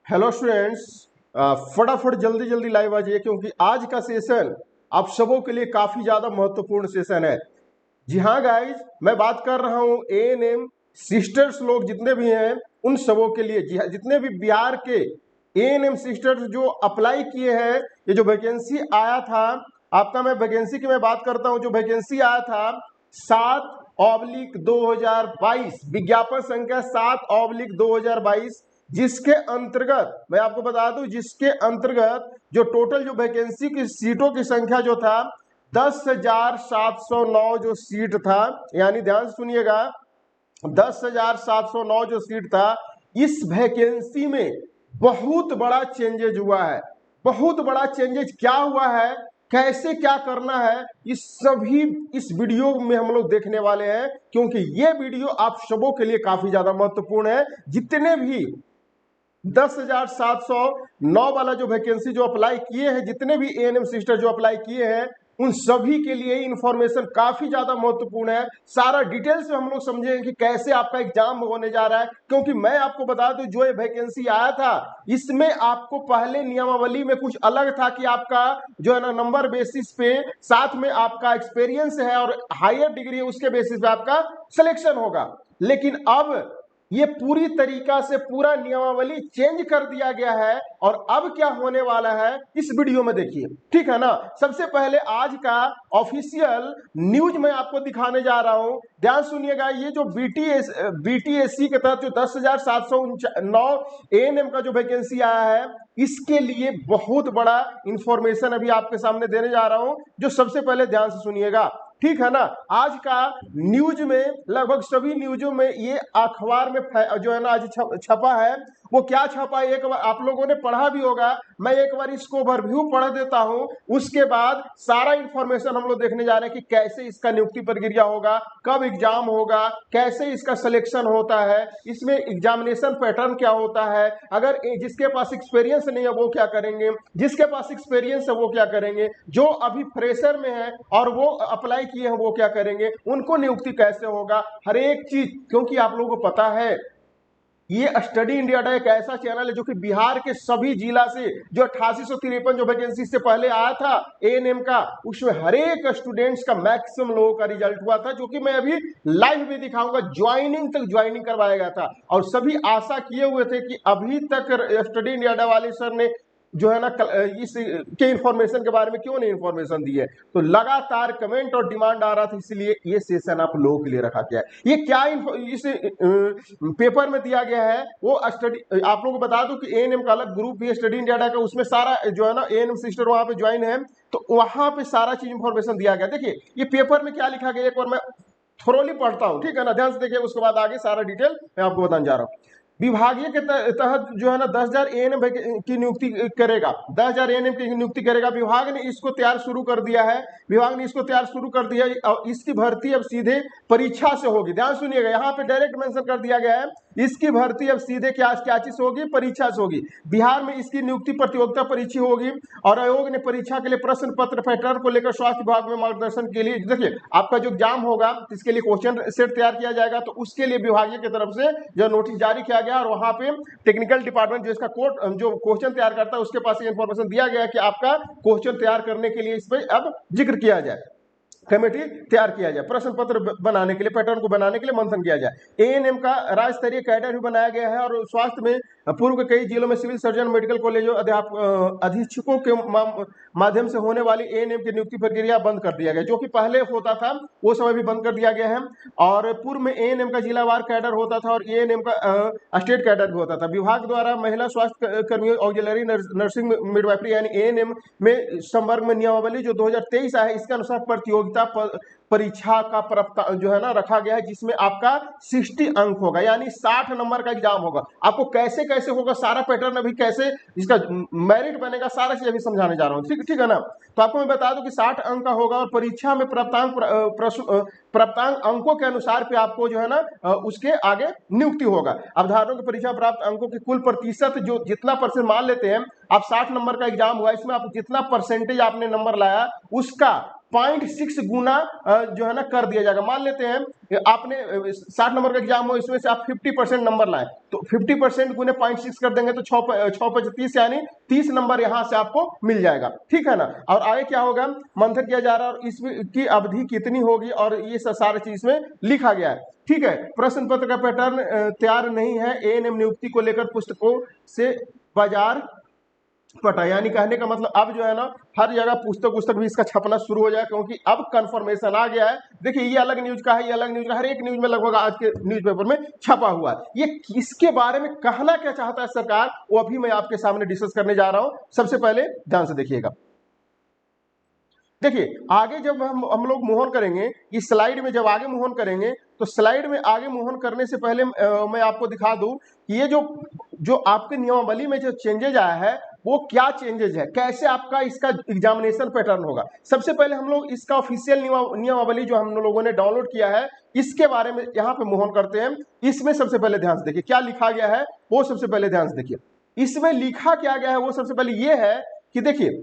Hello students. फटाफट जल्दी जल्दी लाइव आ जाइए क्योंकि आज का सेशन आप सबों के लिए काफी ज्यादा महत्वपूर्ण सेशन है। जी हाँ गाइज, मैं बात कर रहा हूँ एएनएम सिस्टर्स लोग जितने भी हैं उन सबों के लिए। जी हाँ, जितने भी बिहार के एएनएम सिस्टर्स जो अप्लाई किए हैं, ये जो वैकेंसी आया था आपका, मैं वैकेंसी की मैं बात करता हूँ। जो वैकेंसी आया था 7/2022, विज्ञापन संख्या 7/2022, जिसके अंतर्गत मैं आपको बता दूं, जिसके अंतर्गत जो टोटल जो वैकेंसी की सीटों की संख्या जो था 10,709 जो सीट था, यानी ध्यान से सुनिएगा 10,709 जो सीट था, इस वैकेंसी में बहुत बड़ा चेंजेज हुआ है। बहुत बड़ा चेंजेज क्या हुआ है, कैसे क्या करना है, इस सभी इस वीडियो में हम लोग देखने वाले हैं क्योंकि ये वीडियो आप सबों के लिए काफी ज्यादा महत्वपूर्ण है। जितने भी 10,709 वाला जो वैकेंसी जो अप्लाई किए हैं, जितने भी एएनएम सिस्टर जो अप्लाई किए हैं, उन सभी के लिए इंफॉर्मेशन काफी ज्यादा महत्वपूर्ण है। सारा डिटेल्स में हम लोग समझेंगे कि कैसे आपका एग्जाम होने जा रहा है। क्योंकि मैं आपको बता दूं, जो ये वैकेंसी आया था इसमें आपको पहले नियमावली में कुछ अलग था कि आपका जो है ना नंबर बेसिस पे, साथ में आपका एक्सपीरियंस है और हायर डिग्री है, उसके बेसिस पे आपका सिलेक्शन होगा। लेकिन अब ये पूरी तरीका से पूरा नियमावली चेंज कर दिया गया है और अब क्या होने वाला है इस वीडियो में देखिए, ठीक है ना। सबसे पहले आज का ऑफिशियल न्यूज मैं आपको दिखाने जा रहा हूं, ध्यान सुनिएगा। ये जो बीटीएससी के तहत जो 10,709 एएनएम का जो वैकेंसी आया है, इसके लिए बहुत बड़ा इंफॉर्मेशन अभी आपके सामने देने जा रहा हूं, जो सबसे पहले ध्यान से सुनिएगा, ठीक है ना। आज का न्यूज में लगभग सभी न्यूजों में ये अखबार में जो है ना आज छपा है, वो क्या छपा है एक बार आप लोगों ने पढ़ा भी होगा। मैं एक बार इसको ओवरव्यू पढ़ देता हूं, उसके बाद सारा इंफॉर्मेशन हम लोग देखने जा रहे हैं कि कैसे इसका नियुक्ति प्रक्रिया होगा, कब एग्जाम होगा, कैसे इसका सिलेक्शन होता है, इसमें एग्जामिनेशन पैटर्न क्या होता है, अगर जिसके पास एक्सपीरियंस नहीं है वो क्या करेंगे, जिसके पास एक्सपीरियंस है वो क्या करेंगे, जो अभी फ्रेशर में है और वो अप्लाई किए हैं वो क्या करेंगे, उनको नियुक्ति कैसे होगा, हर एक चीज। क्योंकि आप लोगों को पता है ये स्टडी इंडिया डा एक ऐसा चैनल है जो कि बिहार के सभी जिला से जो 8853 जो वैकेंसी से पहले आया था एएनएम का, उसमें हर एक स्टूडेंट्स का मैक्सिमम लोगों का रिजल्ट हुआ था, जो कि मैं अभी लाइव भी दिखाऊंगा। ज्वाइनिंग तक ज्वाइनिंग करवाया गया था और सभी आशा किए हुए थे कि अभी तक स्टडी इंडिया डा वाले सर ने जो है ना इस के इंफॉर्मेशन के बारे में क्यों नहीं इंफॉर्मेशन दी है। तो लगातार कमेंट और डिमांड आ रहा था, इसलिए ये सेशन आप लोगों के लिए रखा गया है। ये क्या इस पेपर में दिया गया है वो स्टडी आप लोगों को बता दूं कि एएनएम का अलग ग्रुप भी है स्टडी इंडिया का, उसमें सारा जो है ना एएनएम सिस्टर वहां पे ज्वाइन है, तो वहां पे सारा चीज इंफॉर्मेशन दिया गया। देखिए ये पेपर में क्या लिखा गया, एक बार मैं थोरोली पढ़ता हूं, ठीक है ना, ध्यान से देखिए, उसके बाद आगे सारा डिटेल मैं आपको बताने जा रहा हूं। विभागीय के तहत जो है ना 10,000 एएनएम की नियुक्ति करेगा, 10,000 एएनएम की नियुक्ति करेगा। विभाग ने इसको तैयार शुरू कर दिया है, विभाग ने इसको तैयार शुरू कर दिया है और इसकी भर्ती अब सीधे परीक्षा से होगी। ध्यान सुनिएगा, यहाँ पे डायरेक्ट मेंशन कर दिया गया है, इसकी भर्ती अब सीधे क्या चीज होगी, परीक्षा से होगी। बिहार में इसकी नियुक्ति प्रतियोगिता परीक्षा होगी और आयोग ने परीक्षा के लिए प्रश्न पत्र पैटर्न को लेकर स्वास्थ्य विभाग में मार्गदर्शन के लिए, देखिए आपका जो एग्जाम होगा इसके लिए क्वेश्चन सेट तैयार किया जाएगा, तो उसके लिए विभागीय की तरफ से जो नोटिस जारी किया गया और वहां पे टेक्निकल डिपार्टमेंट जो इसका कोड जो क्वेश्चन तैयार करता है उसके पास ये इंफॉर्मेशन दिया गया कि आपका क्वेश्चन तैयार करने के लिए इस पर अब जिक्र किया जाए, कमेटी तैयार किया जाए, प्रश्न पत्र बनाने के लिए, पैटर्न को बनाने के लिए मंथन किया जाए। एएनएम का राज्य स्तरीय कैडर भी बनाया गया है और स्वास्थ्य में पूर्व के कई जिलों में सिविल सर्जन, मेडिकल कॉलेजों अधीक्षकों के माध्यम से होने वाली एएनएम की नियुक्ति प्रक्रिया बंद कर दिया गया, जो कि पहले होता था वो समय भी बंद कर दिया गया है। और पूर्व में एएनएम का जिलावार कैडर होता था और एएनएम का स्टेट कैडर भी होता था। विभाग द्वारा महिला स्वास्थ्य कर्मियों, ऑक्सिलरी नर्सिंग, मिडवाइफरी यानी एएनएम में संवर्ग में नियमावली जो 2023 है, इसके अनुसार प्रतियोगिता परीक्षा का जो है ना रखा गया है, जिसमें आपका 60 अंक होगा, यानी 60 नंबर का एग्जाम होगा। आपको कैसे कैसे होगा सारा पैटर्न, अभी कैसे इसका मेरिट बनेगा, सारा चीज अभी समझाने जा रहा हूँ, ठीक है ना। तो आपको मैं बता दूं कि 60 अंक का होगा और परीक्षा में प्राप्तांक अंकों के अनुसार पे आपको जो है ना उसके आगे नियुक्ति होगा। अवधारणों की परीक्षा प्राप्त अंकों की कुल प्रतिशत जो जितना परसेंट मान लेते हैं आप, 60 नंबर का एग्जाम हुआ, इसमें आप जितना परसेंटेज आपने नंबर लाया उसका 0.6 गुना जो है ना कर दिया जाएगा। मान लेते हैं आपने 60 नंबर का एग्जाम हो, इसमें से आप 50% नंबर लाए तो 50% गुने 0.6 कर देंगे तो 6 30 यानी 30 नंबर यहां से आपको मिल जाएगा, ठीक है ना। और आगे क्या होगा, मंथन किया जा रहा है और इसमें की अवधि कितनी होगी और ये सारी चीज में लिखा गया है, ठीक है। प्रश्न पत्र का पैटर्न तैयार नहीं है, एएनएम नियुक्ति को लेकर पुस्तकों से बाजार पटा, यानी कहने का मतलब अब जो है ना हर जगह पुस्तक भी इसका छपना शुरू हो जाए, क्योंकि अब कंफर्मेशन आ गया है। देखिए ये अलग न्यूज का है, ये अलग न्यूज का, हर एक न्यूज में लगभग आज के न्यूज़पेपर में छपा हुआ है। ये किसके बारे में कहना क्या चाहता है सरकार, वो अभी मैं आपके सामने डिस्कस करने जा रहा हूं। सबसे पहले ध्यान से देखिएगा, देखिए आगे जब हम लोग मोहन करेंगे, इस स्लाइड में जब आगे मोहन करेंगे तो स्लाइड में आगे मोहन करने से पहले मैं आपको दिखा दूं कि ये जो आपके नियमावली में जो चेंजेज आया है वो क्या चेंजेज है, कैसे आपका इसका एग्जामिनेशन पैटर्न होगा। सबसे पहले हम लोग इसका ऑफिशियल नियमावली जो हम लोगों ने डाउनलोड किया है इसके बारे में यहाँ पे मोहन करते हैं। इसमें सबसे पहले ध्यान से देखिए क्या लिखा गया है, वो सबसे पहले ध्यान से देखिए। इसमें लिखा क्या गया है वो सबसे पहले ये है कि देखिए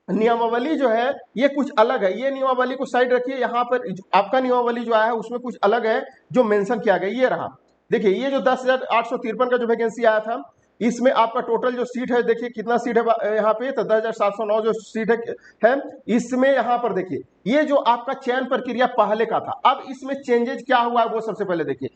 नियमावली जो है ये कुछ अलग है। ये नियमावली को साइड रखिए, यहाँ पर आपका नियमावली जो आया है उसमें कुछ अलग है जो मेंशन किया गया, ये रहा। देखिए ये जो 10,853 का जो वैकेंसी आया था, इसमें आपका टोटल जो सीट है देखिए कितना सीट है यहाँ पे, तो 10,709 जो सीट है। इसमें यहाँ पर देखिए ये जो आपका चयन प्रक्रिया पहले का था, अब इसमें चेंजेज क्या हुआ है वो सबसे पहले देखिए।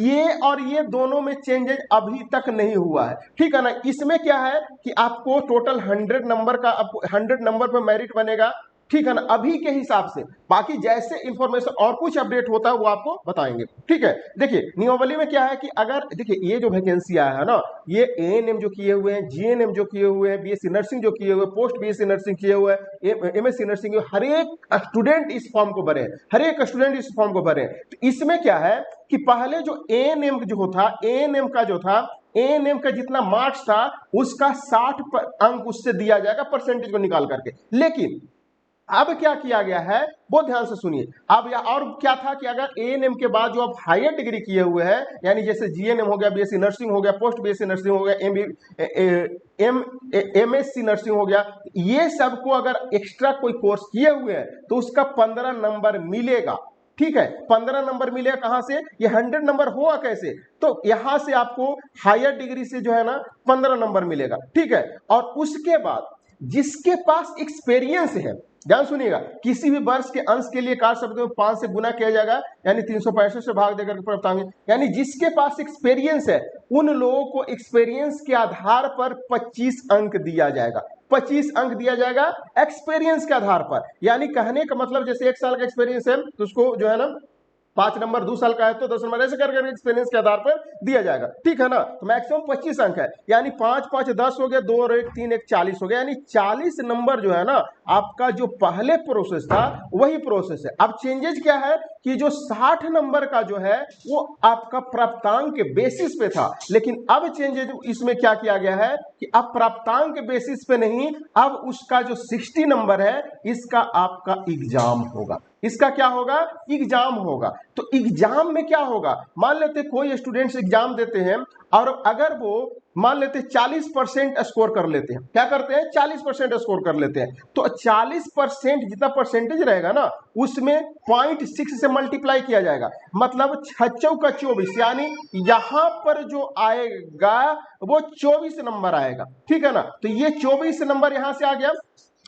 ये और ये दोनों में चेंजेज अभी तक नहीं हुआ है, ठीक है ना। इसमें क्या है कि आपको टोटल 100 नंबर का 100 नंबर पर मेरिट बनेगा, ठीक है ना, अभी के हिसाब से। बाकी जैसे इंफॉर्मेशन और कुछ अपडेट होता है वो आपको बताएंगे, ठीक है। देखिए नियमावली में क्या है कि अगर देखिए ये जो वैकेंसी आया है ना, ये एएनएम जो किए हुए हैं, जीएनएम जो किए हुए हैं, बीएससी नर्सिंग जो किए हुए, पोस्ट बीएससी नर्सिंग किए हुए, एमएससी नर्सिंग, हर एक स्टूडेंट इस फॉर्म को भरे, हर एक स्टूडेंट इस फॉर्म को भरे। तो इसमें क्या है कि पहले जो एएनएम जो था, एएनएम का जो था, एएनएम का जितना मार्क्स था उसका 60 अंक उससे दिया जाएगा परसेंटेज को निकाल करके। लेकिन अब क्या किया गया है वो ध्यान से सुनिए। अब या और क्या था कि अगर एएनएम के बाद जो आप हायर डिग्री किए हुए हैं, यानी जैसे जीएनएम हो गया, बीएससी नर्सिंग हो गया, पोस्ट बीएससी नर्सिंग हो गया, एमएससी नर्सिंग हो गया, ये सबको अगर एक्स्ट्रा कोई कोर्स किए हुए हैं तो उसका 15 नंबर मिलेगा, ठीक है। 15 नंबर मिलेगा कहां से, ये 100 नंबर हुआ कैसे, तो यहां से आपको हायर डिग्री से जो है ना 15 नंबर मिलेगा, ठीक है। और उसके बाद जिसके पास एक्सपीरियंस है, ध्यान सुनिएगा, किसी भी वर्ष के अंश के लिए कार्य शब्द में 5 से गुना किया जाएगा, यानी 365 से भाग देकर प्राप्तांक, यानी जिसके पास एक्सपीरियंस है उन लोगों को एक्सपीरियंस के आधार पर 25 अंक दिया जाएगा, 25 अंक दिया जाएगा एक्सपीरियंस के आधार पर। यानी कहने का मतलब जैसे 1 साल का एक्सपीरियंस है तो उसको जो है ना 5 नंबर, 2 साल का है तो 10 नंबर, ऐसे करके एक्सपीरियंस के आधार पर दिया जाएगा, ठीक है ना। तो मैक्सिमम 25 अंक है, यानी 5 5 10 हो गया, 2 और 1 3 1 40 हो गया, यानी 40 नंबर जो है ना आपका जो पहले प्रोसेस था वही प्रोसेस है। अब चेंजेज क्या है कि जो 60 नंबर का जो है वो आपका प्राप्तांक के बेसिस पे था, लेकिन अब चेंजेज इसमें क्या किया गया है कि अब प्राप्तांक के बेसिस पे नहीं, अब उसका जो 60 नंबर है इसका आपका एग्जाम होगा। इसका क्या होगा, एग्जाम होगा। तो एग्जाम में क्या होगा, मान लेते कोई स्टूडेंट्स एग्जाम देते हैं और अगर वो मान लेते 40% स्कोर कर लेते हैं, क्या करते हैं 40% स्कोर कर लेते हैं, तो 40% जितना परसेंटेज रहेगा ना उसमें 0.6 से मल्टीप्लाई किया जाएगा, मतलब 6 चौका 24, यानी यहां पर जो आएगा वो 24 नंबर आएगा, ठीक है ना। तो ये 24 नंबर यहां से आ गया,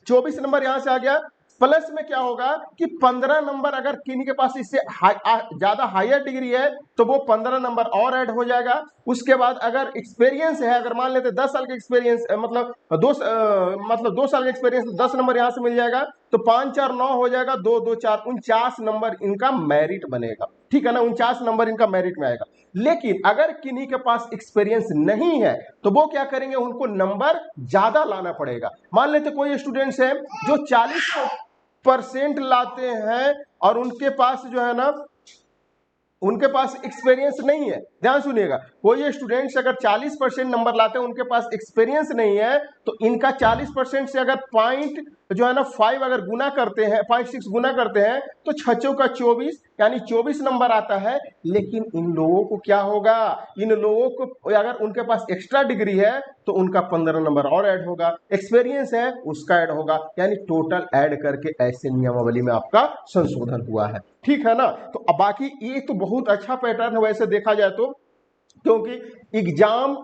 24 नंबर यहां से आ गया। प्लस में क्या होगा कि 15 नंबर अगर किन्हीं के पास इससे ज्यादा हायर डिग्री है तो वो 15 नंबर और ऐड हो जाएगा। उसके बाद अगर एक्सपीरियंस है, अगर मान लेते 10 साल का एक्सपीरियंस, मतलब 2 साल का एक्सपीरियंस, 10 नंबर यहां से मिल जाएगा, तो 5 4 9 हो जाएगा, 2 2 4 49 नंबर इनका मेरिट बनेगा, ठीक है ना, 49 नंबर इनका मेरिट में आएगा। लेकिन अगर किन्हीं के पास एक्सपीरियंस नहीं है तो वो क्या करेंगे, उनको नंबर ज्यादा लाना पड़ेगा। मान लेते कोई स्टूडेंट्स है जो 40% लाते हैं और उनके पास जो है ना उनके पास एक्सपीरियंस नहीं है, ध्यान सुनिएगा, कोई स्टूडेंट्स अगर 40% नंबर लाते हैं, उनके पास एक्सपीरियंस नहीं है, तो इनका 40% से अगर पॉइंट जो है ना 5 अगर गुना करते हैं, 0.6 गुना करते हैं, तो 6 का 24 यानी 24 नंबर आता है। लेकिन इन लोगों को क्या होगा, इन लोगों को अगर उनके पास एक्स्ट्रा डिग्री है तो उनका 15 नंबर और ऐड होगा, एक्सपीरियंस है उसका ऐड होगा, यानी टोटल ऐड करके ऐसे नियमावली में आपका संशोधन हुआ है। ठीक है ना। तो अब बाकी ये तो बहुत अच्छा पैटर्न है वैसे देखा जाए तो, क्योंकि एग्जाम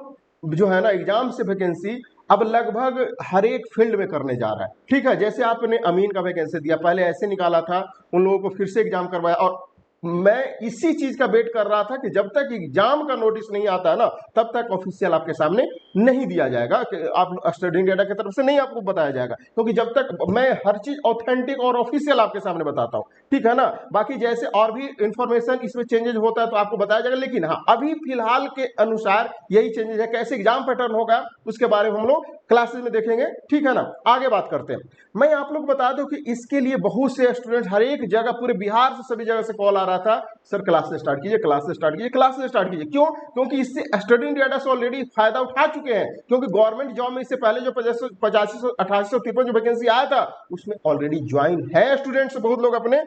जो है ना, एग्जाम से वैकेंसी अब लगभग हर एक फील्ड में करने जा रहा है। ठीक है, जैसे आपने अमीन का वैकेंसी दिया, पहले ऐसे निकाला था, उन लोगों को फिर से एग्जाम करवाया, और मैं इसी चीज का वेट कर रहा था कि जब तक एग्जाम का नोटिस नहीं आता है ना, तब तक ऑफिशियल आपके सामने नहीं दिया जाएगा, कि आप स्टडी इंडिया की तरफ से नहीं आपको बताया जाएगा, क्योंकि जब तक मैं हर चीज ऑथेंटिक और ऑफिशियल आपके सामने बताता हूं। ठीक है ना। बाकी जैसे और भी इंफॉर्मेशन इसमें चेंजेस होता है तो आपको बताया जाएगा, लेकिन हाँ अभी फिलहाल के अनुसार यही चेंजेस है। कैसे एग्जाम पैटर्न होगा उसके बारे में हम लोग क्लासेस में देखेंगे। ठीक है ना। आगे बात करते हैं। मैं आप लोग बता दूं कि इसके लिए बहुत से स्टूडेंट हर एक जगह, पूरे बिहार से सभी जगह से कॉल आ रहा था, सर क्लासेस स्टार्ट कीजिए, क्लासेस स्टार्ट कीजिए, क्लासेस स्टार्ट कीजिए। क्यों? क्योंकि इससे स्टडी इंडिया से ऑलरेडी फायदा उठा चुके हैं, क्योंकि गवर्नमेंट जॉब में इससे पहले जो 8500 8853 जो वैकेंसी आया था उसमें ऑलरेडी ज्वाइन है स्टूडेंट्स बहुत लोग अपने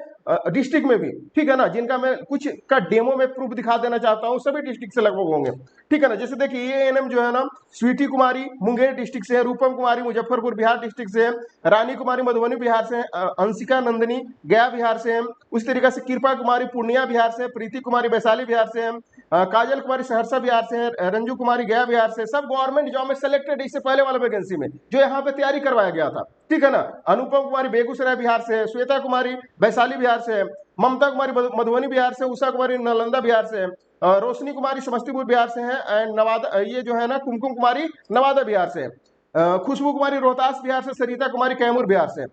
डिस्ट्रिक्ट में भी। ठीक है ना। जिनका मैं कुछ का डेमो में प्रूफ दिखा देना चाहता हूं, सभी डिस्ट्रिक्ट से लगभग होंगे। ठीक है ना। जैसे देखिए एएनएम जो है ना, स्वीटी कुमारी मुंगेर डिस्ट्रिक्ट से है, रूपम कुमारी मुजफ्फरपुर बिहार डिस्ट्रिक्ट से है, रानी कुमारी मधुबनी बिहार से है, अंशिका नंदिनी गया बिहार से है, उस तरीके से कृपा कुमारी पूर्णिया बिहार से है, प्रीति कुमारी वैशाली बिहार से है, काजल कुमारी सहरसा बिहार से है, रंजू कुमारी गया बिहार से, सब गवर्नमेंट जॉब में सेलेक्टेड इससे पहले वाले वैकेंसी में जो यहाँ पे तैयारी करवाया गया था। ठीक है ना। अनुपम कुमारी बेगूसराय बिहार से है, श्वेता कुमारी वैशाली बिहार से है, ममता कुमारी मधुबनी बिहार से, उषा कुमारी नालंदा बिहार से है, रोशनी कुमारी समस्तीपुर बिहार से है, एंड नवादा ये जो है ना कुमकुम कुमारी नवादा बिहार से है, खुशबू कुमारी रोहतास बिहार से, सरिता कुमारी कैमूर बिहार से।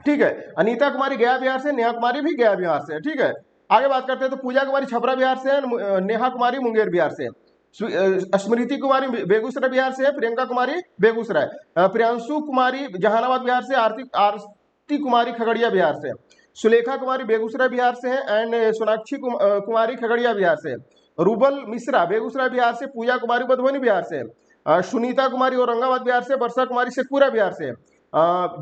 ठीक है। अनीता कुमारी गया बिहार से, नेहा कुमारी भी गया बिहार से। ठीक है। आगे बात करते हैं तो पूजा कुमारी छपरा बिहार से है, नेहा कुमारी मुंगेर बिहार से, स्मृति कुमारी बेगूसराय बिहार से है, प्रियंका कुमारी बेगूसराय, प्रियांशु कुमारी जहानाबाद बिहार से, आरती कुमारी खगड़िया बिहार से, सुलेखा कुमारी बेगूसराय बिहार से है, एंड सोनाक्षी कुमारी खगड़िया बिहार से, रूबल मिश्रा बेगूसराय बिहार से, पूजा कुमारी मधुबनी बिहार से, सुनीता कुमारी औरंगाबाद बिहार से, वर्षा कुमारी शेखपुरा बिहार से,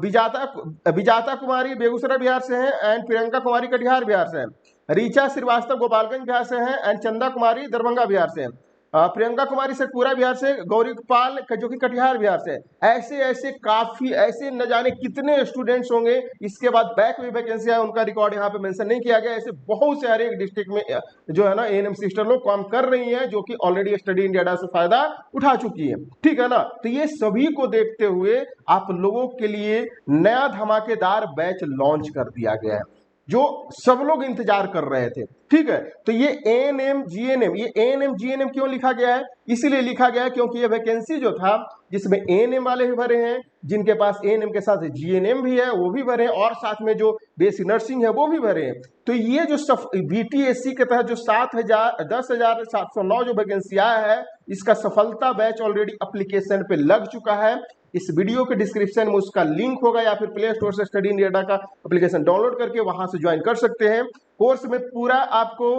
विजाता कुमारी बेगूसराय बिहार से है, एंड प्रियंका कुमारी कटिहार बिहार से है, रीचा श्रीवास्तव गोपालगंज बिहार से है, एंड चंदा कुमारी दरभंगा बिहार से है, प्रियंका कुमारी शेखपुरा बिहार से, गौरी पाल जो कि कटिहार बिहार से। ऐसे ऐसे काफी ऐसे न जाने कितने स्टूडेंट्स होंगे। इसके बाद बैक में वैकेंसी है, उनका रिकॉर्ड यहाँ पे मेंशन नहीं किया गया। ऐसे बहुत से हर एक डिस्ट्रिक्ट में जो है ना एएनएम सिस्टर लोग काम कर रही हैं, जो कि ऑलरेडी स्टडी इंडिया से फायदा उठा चुकी है। ठीक है ना। तो ये सभी को देखते हुए आप लोगों के लिए नया धमाकेदार बैच लॉन्च कर दिया गया है, जो सब लोग इंतजार कर रहे थे। ठीक है। तो ये एएनएम जीएनएम, ये एएनएम जीएनएम क्यों लिखा गया है? इसीलिए लिखा गया है क्योंकि ये वैकेंसी जो था जिसमें एएनएम वाले भी भरे हैं, जिनके पास एएनएम के साथ जीएनएम भी है वो भी भरे हैं, और साथ में जो बेसिक नर्सिंग है वो भी भरे हैं। तो ये जो बीटीएससी के तहत जो 10,709 जो वैकेंसी आया है, इसका सफलता बैच ऑलरेडी एप्लीकेशन पे लग चुका है। इस वीडियो के डिस्क्रिप्शन में उसका लिंक होगा, या फिर प्ले स्टोर से स्टडी इंडिया का एप्लीकेशन डाउनलोड करके वहां से ज्वाइन कर सकते हैं। कोर्स में पूरा आपको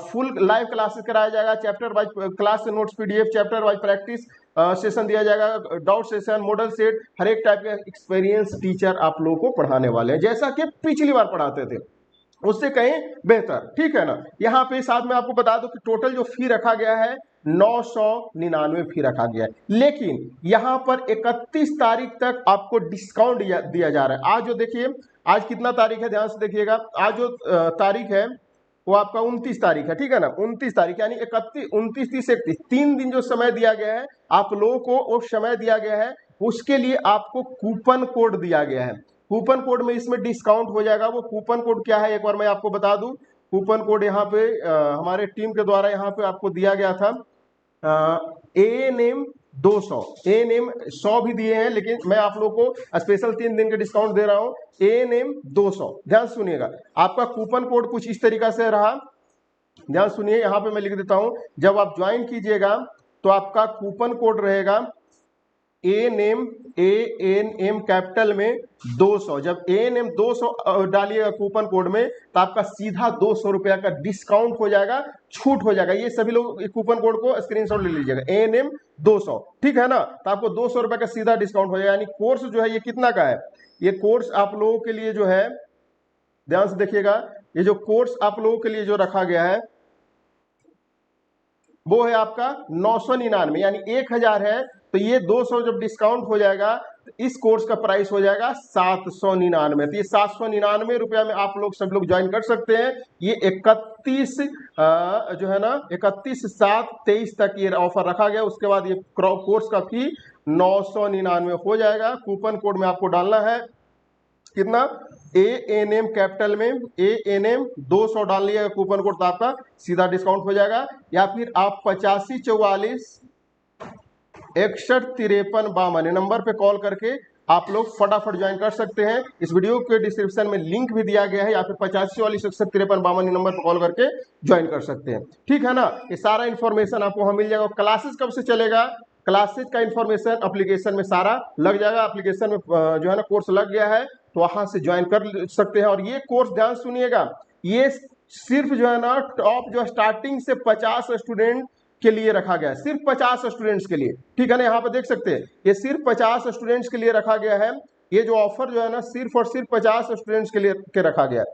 फुल लाइव क्लासेस कराया जाएगा, chapter wise class notes PDF, chapter wise practice session दिया जाएगा, डाउट सेशन, मॉडल सेट, हर एक टाइप का एक्सपीरियंस टीचर आप लोगों को पढ़ाने वाले हैं, जैसा कि पिछली बार पढ़ाते थे उससे कहीं बेहतर। ठीक है ना। यहाँ पे साथ में आपको बता दो कि टोटल जो फी रखा गया है 999 फी रखा गया है, लेकिन यहाँ पर 31 तारीख तक आपको डिस्काउंट दिया जा रहा है। आज जो देखिए, आज कितना तारीख है, ध्यान से देखिएगा। आज जो तारीख है वो आपका 29 तारीख है। ठीक है ना। 29 तारीख यानी 31, 29, 30, 31, 3 दिन जो समय दिया गया है आप लोगों को, वो समय दिया गया है, उसके लिए आपको कूपन कोड दिया गया है। कूपन कोड में इसमें डिस्काउंट हो जाएगा। वो कूपन कोड क्या है एक बार मैं आपको बता दूं। कूपन कोड यहाँ पे हमारे टीम के द्वारा यहाँ पे आपको दिया गया था, एएनएम 200, एएनएम 100 भी दिए हैं, लेकिन मैं आप लोग को स्पेशल 3 दिन का डिस्काउंट दे रहा हूँ, एएनएम 200। ध्यान सुनिएगा, आपका कूपन कोड कुछ इस तरीका से रहा। ध्यान सुनिए, यहाँ पे मैं लिख देता हूँ। जब आप ज्वाइन कीजिएगा तो आपका कूपन कोड रहेगा ANM कैपिटल में 200। जब ANM 200 डालिएगा कूपन कोड में तो आपका सीधा 200 रुपया का डिस्काउंट हो जाएगा, छूट हो जाएगा। ये सभी लोग कूपन कोड को स्क्रीनशॉट ले लीजिएगा, ANM 200, ठीक है ना। तो आपको 200 रुपया का सीधा डिस्काउंट हो जाएगा। यानी कोर्स जो है ये कितना का है, ये कोर्स आप लोगों के लिए जो है, ध्यान से देखिएगा, ये जो कोर्स आप लोगों के लिए जो रखा गया है वो है आपका 999, यानी 1000 है। तो ये 200 जब डिस्काउंट हो जाएगा तो इस कोर्स का प्राइस हो जाएगा 799। तो ये 799 रुपया में आप लोग सब लोग ज्वाइन कर सकते हैं। ये 31 जो है ना 31/7/23 तक ये ऑफर रखा गया। उसके बाद ये कोर्स का फी 999 हो जाएगा। कूपन कोड में आपको डालना है कितना, ANM कैपिटल में ANM 200 डाल लिएगा कूपन कोड, तो आपका सीधा डिस्काउंट हो जाएगा। या फिर आप 8544615352 नंबर पे कॉल करके आप लोग फटाफट ज्वाइन कर सकते हैं। इस वीडियो के डिस्क्रिप्शन में लिंक भी दिया गया है, या फिर 8544615352 नंबर पे कॉल करके ज्वाइन कर सकते हैं, ठीक है ना। ये सारा इन्फॉर्मेशन आपको वहां मिल जाएगा। क्लासेस कब से चलेगा, क्लासेस का इन्फॉर्मेशन एप्लीकेशन में सारा लग जाएगा। एप्लीकेशन में जो है ना कोर्स लग गया है, तो वहां से ज्वाइन कर सकते हैं। और ये कोर्स ध्यान सुनिएगा, ये सिर्फ जो है ना टॉप जो स्टार्टिंग से 50 स्टूडेंट के लिए रखा गया है, सिर्फ 50 स्टूडेंट्स के लिए, ठीक है ना। यहाँ पे देख सकते हैं ये सिर्फ 50 स्टूडेंट्स के लिए रखा गया है। ये जो ऑफर जो है ना सिर्फ और सिर्फ 50 स्टूडेंट्स के लिए रखा गया है।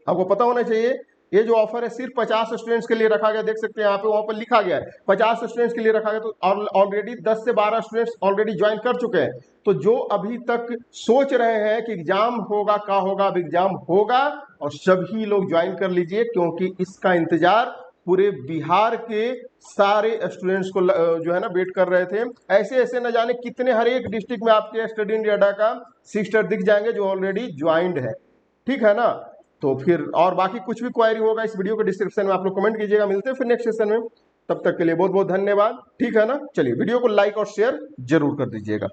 आपको पता होना चाहिए ये जो ऑफर है सिर्फ 50 स्टूडेंट्स के लिए रखा गया। देख सकते हैं यहाँ पे, वहां पर लिखा गया है 50 स्टूडेंट्स के लिए रखा गया। तो ऑलरेडी 10 से 12 स्टूडेंट्स ऑलरेडी ज्वाइन कर चुके हैं। तो जो अभी तक सोच रहे हैं कि एग्जाम होगा क्या होगा, अब एग्जाम होगा और सभी लोग ज्वाइन कर लीजिए, क्योंकि इसका इंतजार पूरे बिहार के सारे स्टूडेंट्स को जो है ना वेट कर रहे थे। ऐसे ऐसे न जाने कितने, हर एक डिस्ट्रिक्ट में आपके स्टडी इंडिया का सिस्टर दिख जाएंगे जो ऑलरेडी ज्वाइंड है, ठीक है ना। तो फिर और बाकी कुछ भी क्वायरी होगा इस वीडियो के डिस्क्रिप्शन में आप लोग कमेंट कीजिएगा। मिलते हैं फिर नेक्स्ट सेशन में, तब तक के लिए बहुत बहुत धन्यवाद, ठीक है ना। चलिए वीडियो को लाइक और शेयर जरूर कर दीजिएगा।